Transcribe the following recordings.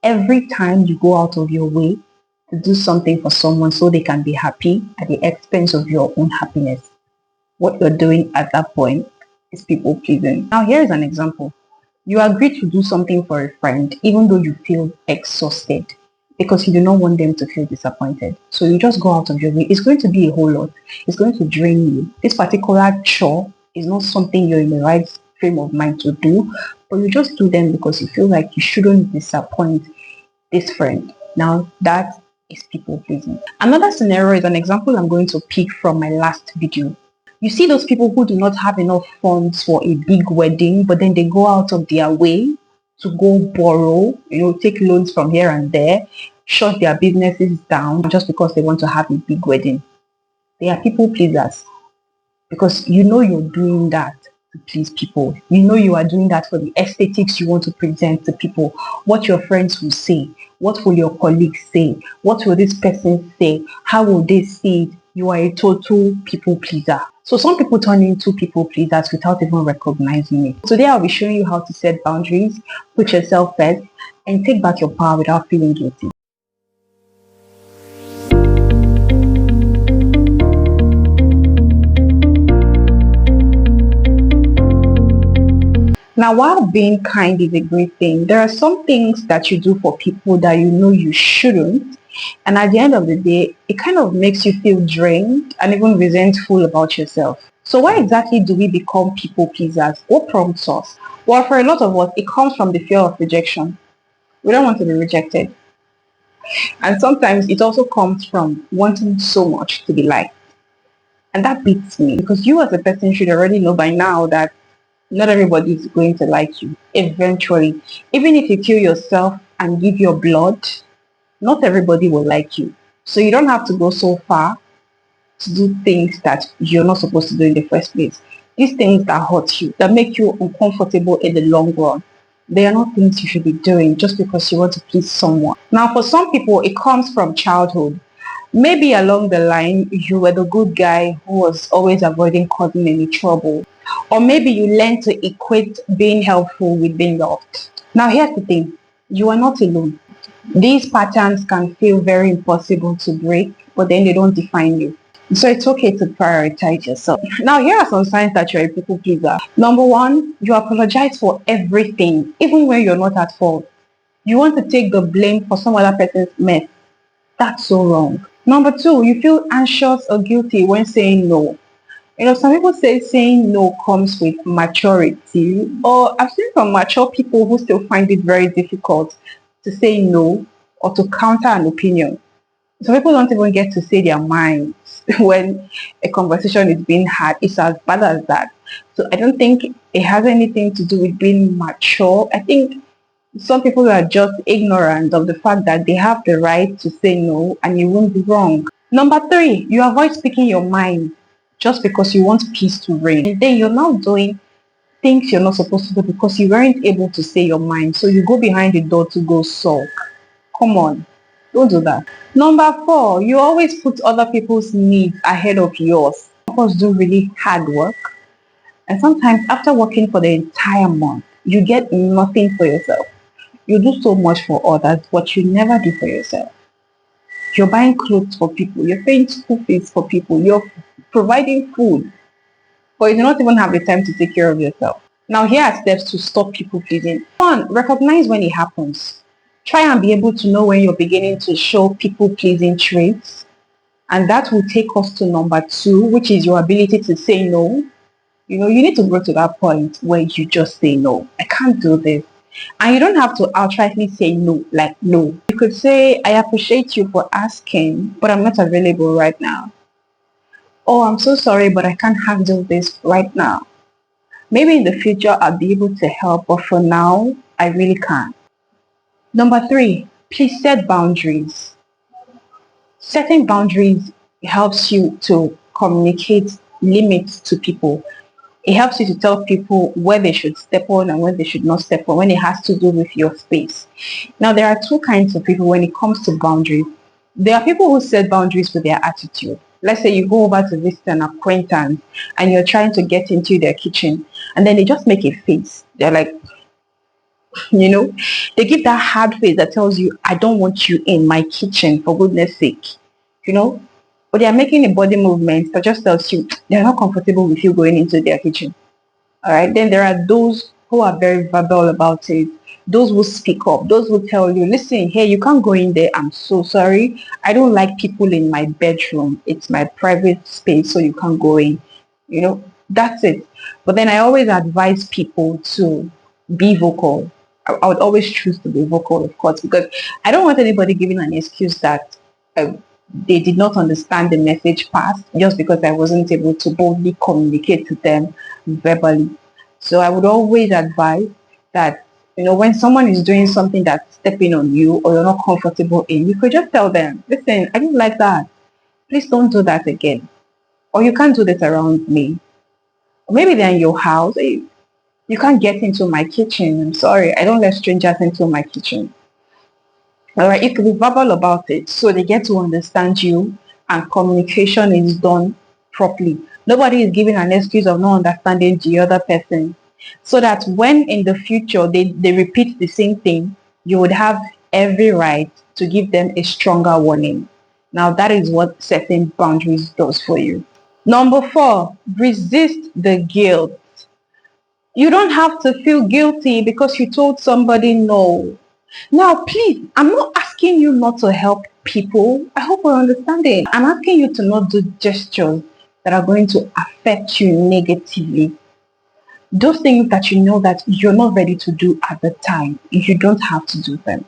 Every time you go out of your way to do something for someone so they can be happy at the expense of your own happiness, what you're doing at that point is people pleasing. Now, here's an example. You agree to do something for a friend even though you feel exhausted because you do not want them to feel disappointed. So you just go out of your way. It's going to be a whole lot. It's going to drain you. This particular chore is not something you're in the right frame of mind to do, but you just do them because you feel like you shouldn't disappoint this friend. Now that is people pleasing. Another scenario is an example I'm going to pick from my last video. You see those people who do not have enough funds for a big wedding, but then they go out of their way to go borrow, take loans from here and there, shut their businesses down just because they want to have a big wedding. They are people pleasers because you're doing that to please people. You are doing that for the aesthetics you want to present to people. What your friends will say, what will your colleagues say, what will this person say, how will they see it? You are a total people pleaser. So some people turn into people pleasers without even recognizing it. Today I'll be showing you how to set boundaries, put yourself first, and take back your power without feeling guilty. Now, while being kind is a great thing, there are some things that you do for people that you shouldn't. And at the end of the day, it kind of makes you feel drained and even resentful about yourself. So why exactly do we become people pleasers? What prompts us? Well, for a lot of us, it comes from the fear of rejection. We don't want to be rejected. And sometimes it also comes from wanting so much to be liked. And that beats me because you as a person should already know by now that not everybody is going to like you eventually. Even if you kill yourself and give your blood, not everybody will like you. So you don't have to go so far to do things that you're not supposed to do in the first place. These things that hurt you, that make you uncomfortable in the long run, they are not things you should be doing just because you want to please someone. Now, for some people, it comes from childhood. Maybe along the line, you were the good guy who was always avoiding causing any trouble. Or maybe you learn to equate being helpful with being loved. Now, here's the thing. You are not alone. These patterns can feel very impossible to break, but then they don't define you. So it's okay to prioritize yourself. Now, here are some signs that you're a people pleaser. Number one, you apologize for everything, even when you're not at fault. You want to take the blame for some other person's mess. That's so wrong. Number two, you feel anxious or guilty when saying no. Some people say saying no comes with maturity, or I've seen some mature people who still find it very difficult to say no or to counter an opinion. Some people don't even get to say their minds when a conversation is being had. It's as bad as that. So I don't think it has anything to do with being mature. I think some people are just ignorant of the fact that they have the right to say no and you won't be wrong. Number three, you avoid speaking your mind just because you want peace to reign. And then you're now doing things you're not supposed to do because you weren't able to say your mind. So you go behind the door to go sulk. Come on, don't do that. Number four, you always put other people's needs ahead of yours. Some of us do really hard work. And sometimes after working for the entire month, you get nothing for yourself. You do so much for others, but you never do for yourself. You're buying clothes for people. You're paying school fees for people. You're providing food. But you do not even have the time to take care of yourself. Now, here are steps to stop people pleasing. One, recognize when it happens. Try and be able to know when you're beginning to show people pleasing traits. And that will take us to number two, which is your ability to say no. You need to grow to that point where you just say no. I can't do this. And you don't have to outrightly say no, like no. You could say, I appreciate you for asking, but I'm not available right now. Oh, I'm so sorry, but I can't handle this right now. Maybe in the future I'll be able to help, but for now, I really can't. Number three, please set boundaries. Setting boundaries helps you to communicate limits to people. It helps you to tell people where they should step on and where they should not step on when it has to do with your space. Now, there are two kinds of people when it comes to boundaries. There are people who set boundaries with their attitude. Let's say you go over to visit an acquaintance and you're trying to get into their kitchen and then they just make a face. They're like, You know, they give that hard face that tells you, I don't want you in my kitchen, for goodness sake. You know, but they are making a body movement that just tells you they're not comfortable with you going into their kitchen. All right. Then there are those who are very verbal about it. Those who speak up, those who tell you, listen, hey, you can't go in there. I'm so sorry. I don't like people in my bedroom. It's my private space, so you can't go in. You know, that's it. But then I always advise people to be vocal. I would always choose to be vocal, of course, because I don't want anybody giving an excuse that uh, they did not understand the message passed just because I wasn't able to boldly communicate to them verbally. So I would always advise that, when someone is doing something that's stepping on you or you're not comfortable in, you could just tell them, listen, I didn't like that. Please don't do that again. Or you can't do this around me. Or maybe they're in your house. Hey, you can't get into my kitchen. I'm sorry. I don't let strangers into my kitchen. All right, you could be verbal about it so they get to understand you and communication is done properly. Nobody is giving an excuse of not understanding the other person. So that when in the future they repeat the same thing, you would have every right to give them a stronger warning. Now that is what setting boundaries does for you. Number 4, resist the guilt. You don't have to feel guilty because you told somebody no. Now, please, I'm not asking you not to help people. I hope we're understanding. I'm asking you to not do gestures that are going to affect you negatively. Those things that you know that you're not ready to do at the time, you don't have to do them.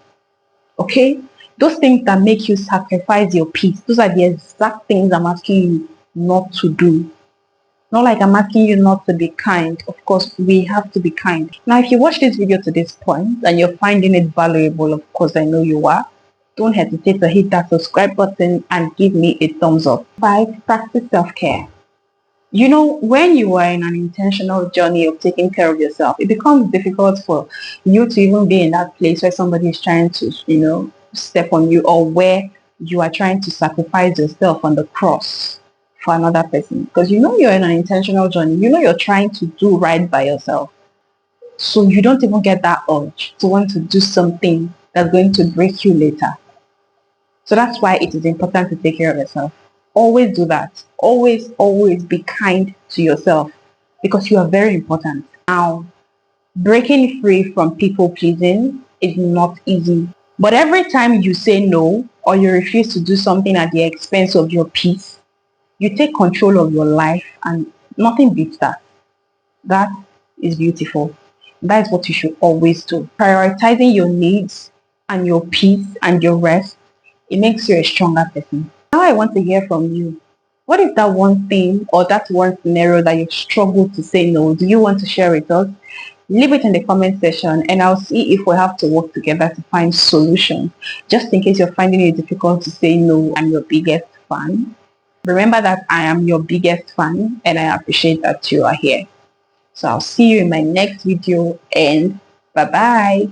Okay? Those things that make you sacrifice your peace, those are the exact things I'm asking you not to do. Not like I'm asking you not to be kind. Of course, we have to be kind. Now, if you watch this video to this point and you're finding it valuable, of course, I know you are. Don't hesitate to hit that subscribe button and give me a thumbs up. 5, practice self-care. When you are in an intentional journey of taking care of yourself, it becomes difficult for you to even be in that place where somebody is trying to, step on you, or where you are trying to sacrifice yourself on the cross for another person. Because you're in an intentional journey. You're trying to do right by yourself. So you don't even get that urge to want to do something that's going to break you later. So that's why it is important to take care of yourself. Always do that. Always, always be kind to yourself because you are very important. Now, breaking free from people pleasing is not easy. But every time you say no or you refuse to do something at the expense of your peace, you take control of your life, and nothing beats that. That is beautiful. That is what you should always do. Prioritizing your needs and your peace and your rest, it makes you a stronger person. Now I want to hear from you. What is that one thing or that one scenario that you've struggled to say no? Do you want to share with us? Leave it in the comment section and I'll see if we have to work together to find solutions. Just in case you're finding it difficult to say no, I'm your biggest fan. Remember that I am your biggest fan and I appreciate that you are here. So I'll see you in my next video and bye-bye.